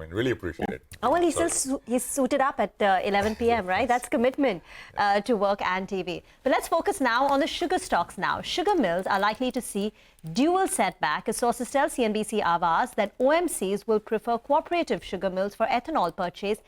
line. Really appreciate it. Oh, well, he's suited up at 11 p.m., right? That's commitment to work and TV. But let's focus now on the sugar stocks now. Sugar mills are likely to see dual setback, as sources tell CNBC Awaaz that OMCs will prefer cooperative sugar mills for ethanol purchase.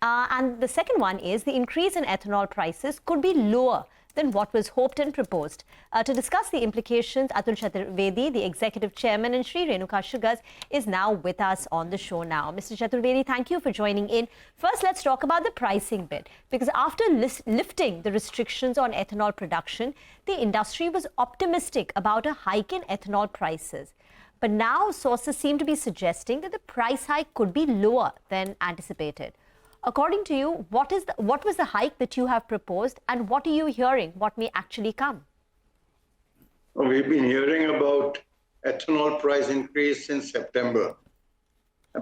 And the second one is the increase in ethanol prices could be lower than what was hoped and proposed. To discuss the implications, Atul Chaturvedi, the executive chairman, and Shree Renuka Sugars is now with us on the show now. Mr. Chaturvedi, thank you for joining in. First, let's talk about the pricing bit, because after lifting the restrictions on ethanol production, the industry was optimistic about a hike in ethanol prices. But now sources seem to be suggesting that the price hike could be lower than anticipated. According to you, what was the hike that you have proposed, and what are you hearing? What may actually come? Well, we've been hearing about ethanol price increase since September,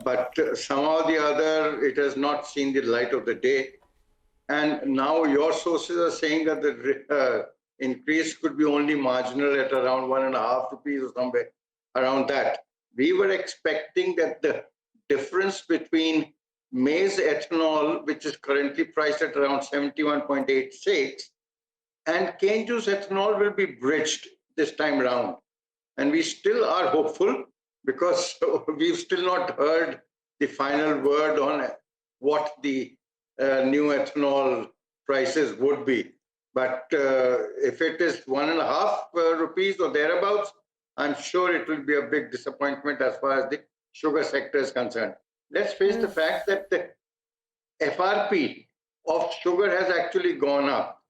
but somehow or the other, it has not seen the light of the day. And now your sources are saying that the increase could be only marginal at around 1.5 rupees or somewhere around that. We were expecting that the difference between maize ethanol, which is currently priced at around 71.86, and cane juice ethanol will be bridged this time round. And we still are hopeful, because we've still not heard the final word on what the new ethanol prices would be. But if it is 1.5 rupees or thereabouts, I'm sure it will be a big disappointment as far as the sugar sector is concerned. Let's face the fact that the FRP of sugar has actually gone up.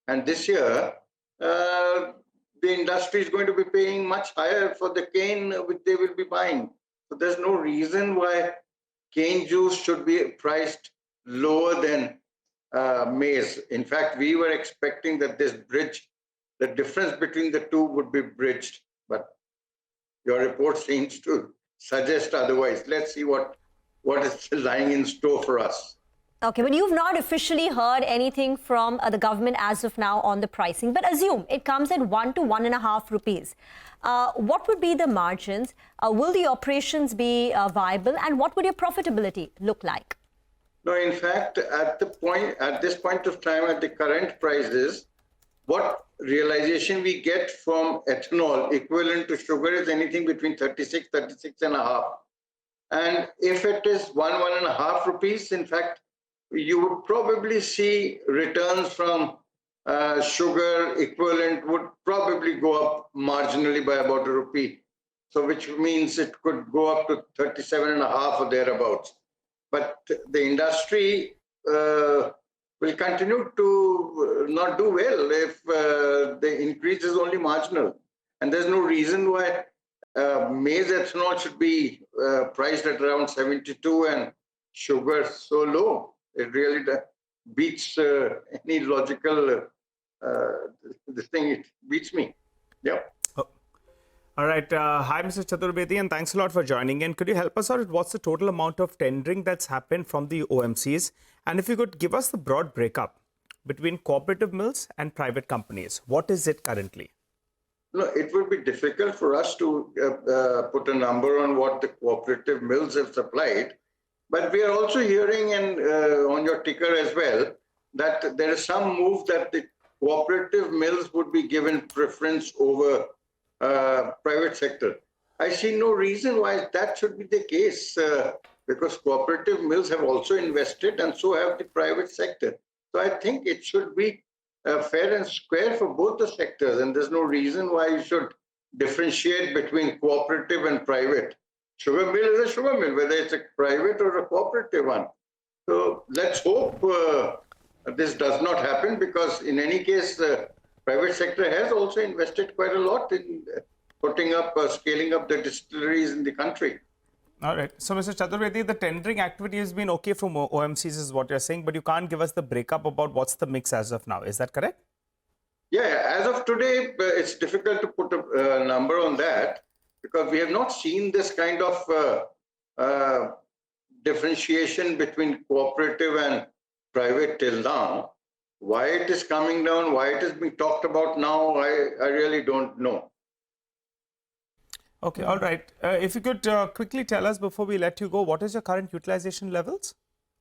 And this year, the industry is going to be paying much higher for the cane which they will be buying. So there's no reason why cane juice should be priced lower than maize. In fact, we were expecting that this bridge, the difference between the two would be bridged. But your report seems to suggest otherwise. Let's see what is lying in store for us. Okay, but you've not officially heard anything from the government as of now on the pricing, but assume it comes at 1 to 1.5 rupees. What would be the margins? Will the operations be viable, and what would your profitability look like? No, in fact, at this point of time, at the current prices, what realization we get from ethanol equivalent to sugar is anything between 36 and a half. And if it is 1.5 rupees, in fact, you would probably see returns from sugar equivalent would probably go up marginally by about a rupee. So which means it could go up to 37.5 or thereabouts. But the industry will continue to not do well if the increase is only marginal. And there's no reason why maize ethanol should be priced at around 72 and sugar so low. It really beats any logical this thing. It beats me. Yeah. Oh. All right. Hi, Mr. Chaturvedi, and thanks a lot for joining in. Could you help us out with what's the total amount of tendering that's happened from the OMCs? And if you could give us the broad breakup between cooperative mills and private companies, what is it currently? No, it would be difficult for us to put a number on what the cooperative mills have supplied. But we are also hearing, and on your ticker as well, that there is some move that the cooperative mills would be given preference over private sector. I see no reason why that should be the case, because cooperative mills have also invested, and so have the private sector. So I think it should be fair and square for both the sectors, and there's no reason why you should differentiate between cooperative and private. Sugar mill is a sugar mill, whether it's a private or a cooperative one. So let's hope this does not happen, because in any case, the private sector has also invested quite a lot in putting up, scaling up the distilleries in the country. All right. So, Mr. Chaturvedi, the tendering activity has been okay from OMCs is what you're saying, but you can't give us the breakup about what's the mix as of now. Is that correct? Yeah, as of today, it's difficult to put a number on that, because we have not seen this kind of differentiation between cooperative and private till now. Why it is coming down, why it is being talked about now, I really don't know. Okay, all right. If you could quickly tell us before we let you go, what is your current utilization levels?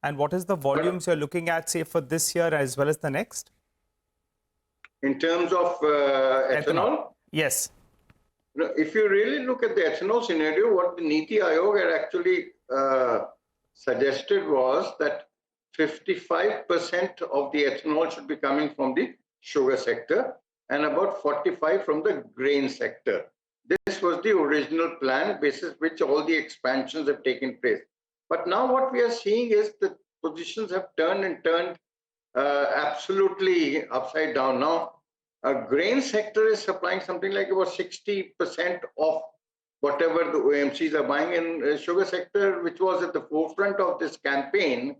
And what is the volumes you're looking at, say, for this year as well as the next? In terms of ethanol? Yes. If you really look at the ethanol scenario, what the Niti Aayog had actually suggested was that 55% of the ethanol should be coming from the sugar sector and about 45% from the grain sector. This was the original plan basis which all the expansions have taken place. But now what we are seeing is the positions have turned absolutely upside down. Now, grain sector is supplying something like about 60% of whatever the OMCs are buying, and sugar sector, which was at the forefront of this campaign,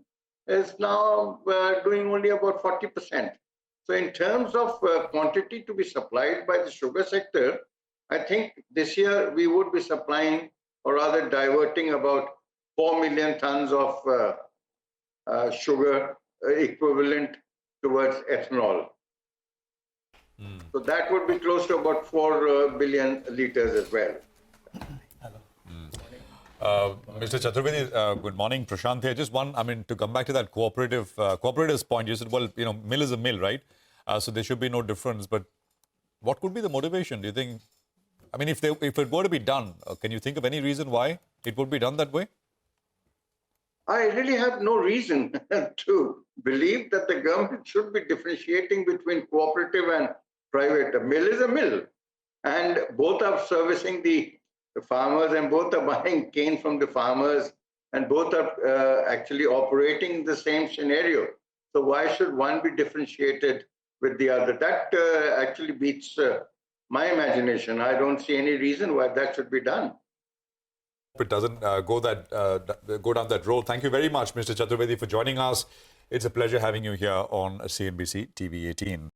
is now doing only about 40%. So in terms of quantity to be supplied by the sugar sector, I think this year we would be supplying, or rather diverting, about 4 million tons of sugar equivalent towards ethanol. So that would be close to about 4 billion liters as well. Mr. Chaturvedi, good morning. Prashant here. Just one, to come back to that cooperative's point, you said, well, mill is a mill, right? So there should be no difference. But what could be the motivation, do you think? If it were to be done, can you think of any reason why it would be done that way? I really have no reason to believe that the government should be differentiating between cooperative and private. A mill is a mill, and both are servicing the farmers, and both are buying cane from the farmers, and both are actually operating the same scenario. So why should one be differentiated with the other? That actually beats my imagination. I don't see any reason why that should be done. It doesn't go down that road. Thank you very much, Mr. Chaturvedi, for joining us. It's a pleasure having you here on CNBC TV18.